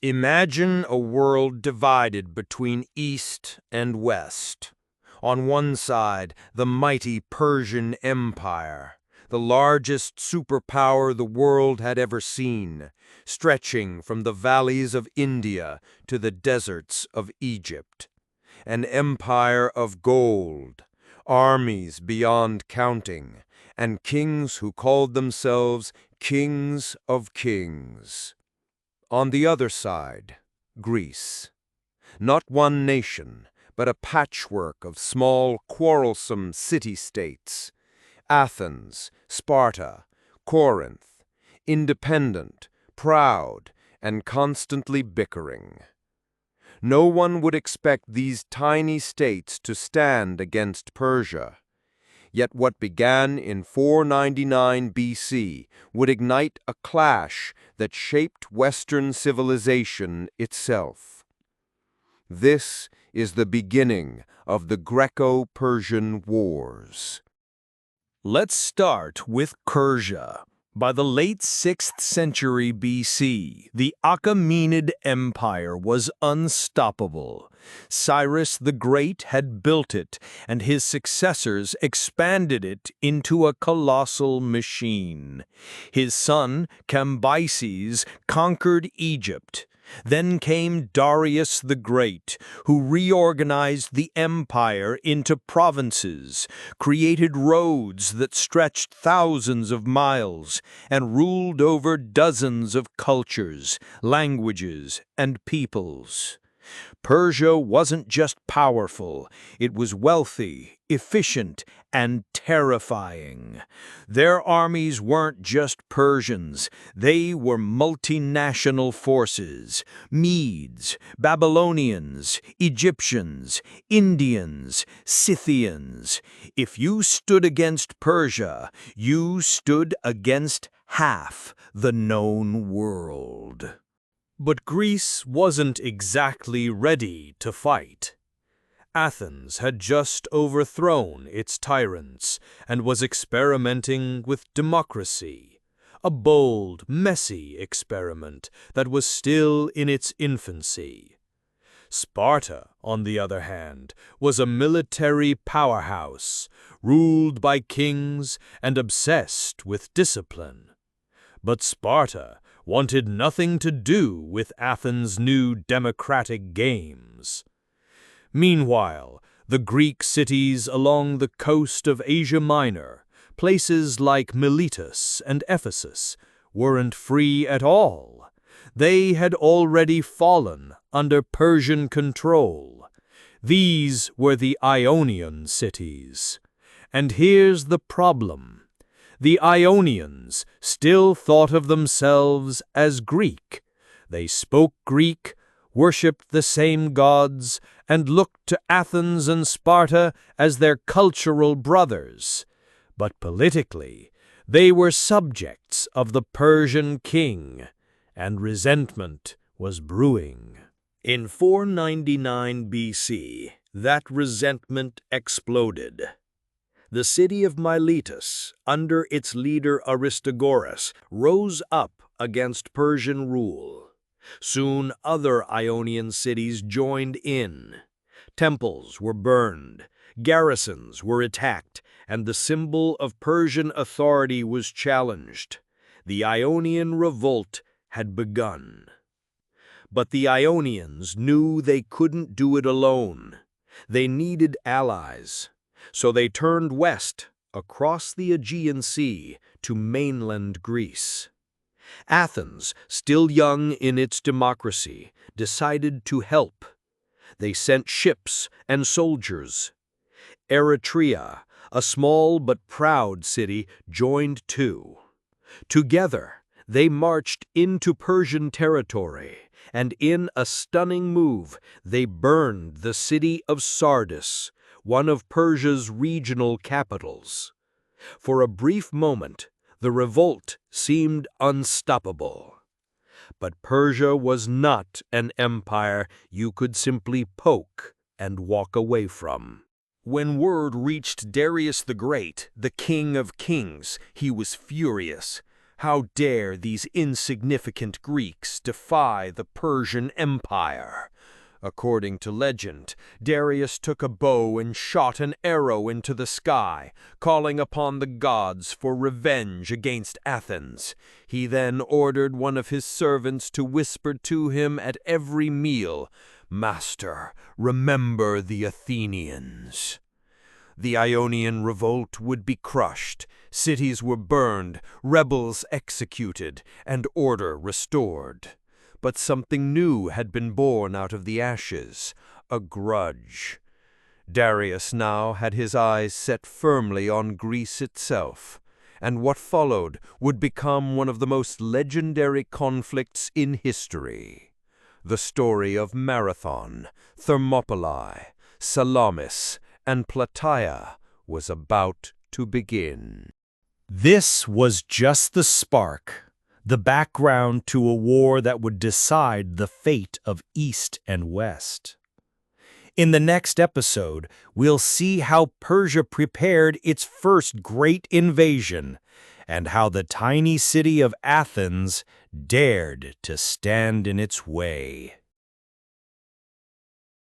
Imagine a world divided between East and West. On one side, the mighty Persian Empire, the largest superpower the world had ever seen, stretching from the valleys of India to the deserts of Egypt. An empire of gold, armies beyond counting, and kings who called themselves kings of kings. On the other side, Greece. Not one nation, but a patchwork of small, quarrelsome city-states. Athens, Sparta, Corinth, independent, proud, and constantly bickering. No one would expect these tiny states to stand against Persia. Yet what began in 499 BC would ignite a clash that shaped Western civilization itself. This is the beginning of the Greco-Persian Wars. Let's start with Persia. By the late 6th century BC, the Achaemenid Empire was unstoppable. Cyrus the Great had built it, and his successors expanded it into a colossal machine. His son, Cambyses, conquered Egypt. Then came Darius the Great, who reorganized the empire into provinces, created roads that stretched thousands of miles, and ruled over dozens of cultures, languages, and peoples. Persia wasn't just powerful, it was wealthy, efficient, and terrifying. Their armies weren't just Persians, they were multinational forces: Medes, Babylonians, Egyptians, Indians, Scythians. If you stood against Persia, you stood against half the known world. But Greece wasn't exactly ready to fight. Athens had just overthrown its tyrants and was experimenting with democracy, a bold, messy experiment that was still in its infancy. Sparta, on the other hand, was a military powerhouse, ruled by kings and obsessed with discipline. But Sparta wanted nothing to do with Athens' new democratic games. Meanwhile, the Greek cities along the coast of Asia Minor, places like Miletus and Ephesus, weren't free at all. They had already fallen under Persian control. These were the Ionian cities. And here's the problem. The Ionians still thought of themselves as Greek. They spoke Greek, worshipped the same gods, and looked to Athens and Sparta as their cultural brothers. But politically, they were subjects of the Persian king, and resentment was brewing. In 499 BC, that resentment exploded. The city of Miletus, under its leader Aristagoras, rose up against Persian rule. Soon other Ionian cities joined in. Temples were burned, garrisons were attacked, and the symbol of Persian authority was challenged. The Ionian revolt had begun. But the Ionians knew they couldn't do it alone. They needed allies. So they turned west, across the Aegean Sea, to mainland Greece. Athens, still young in its democracy, decided to help. They sent ships and soldiers. Eretria, a small but proud city, joined too. Together, they marched into Persian territory, and in a stunning move, they burned the city of Sardis, one of Persia's regional capitals. For a brief moment, the revolt seemed unstoppable. But Persia was not an empire you could simply poke and walk away from. When word reached Darius the Great, the king of kings, he was furious. How dare these insignificant Greeks defy the Persian Empire? According to legend, Darius took a bow and shot an arrow into the sky, calling upon the gods for revenge against Athens. He then ordered one of his servants to whisper to him at every meal, "Master, remember the Athenians." The Ionian revolt would be crushed, cities were burned, rebels executed, and order restored. But something new had been born out of the ashes, a grudge. Darius now had his eyes set firmly on Greece itself, and what followed would become one of the most legendary conflicts in history. The story of Marathon, Thermopylae, Salamis, and Plataea was about to begin. This was just the spark, the background to a war that would decide the fate of East and West. In the next episode, we'll see how Persia prepared its first great invasion and how the tiny city of Athens dared to stand in its way.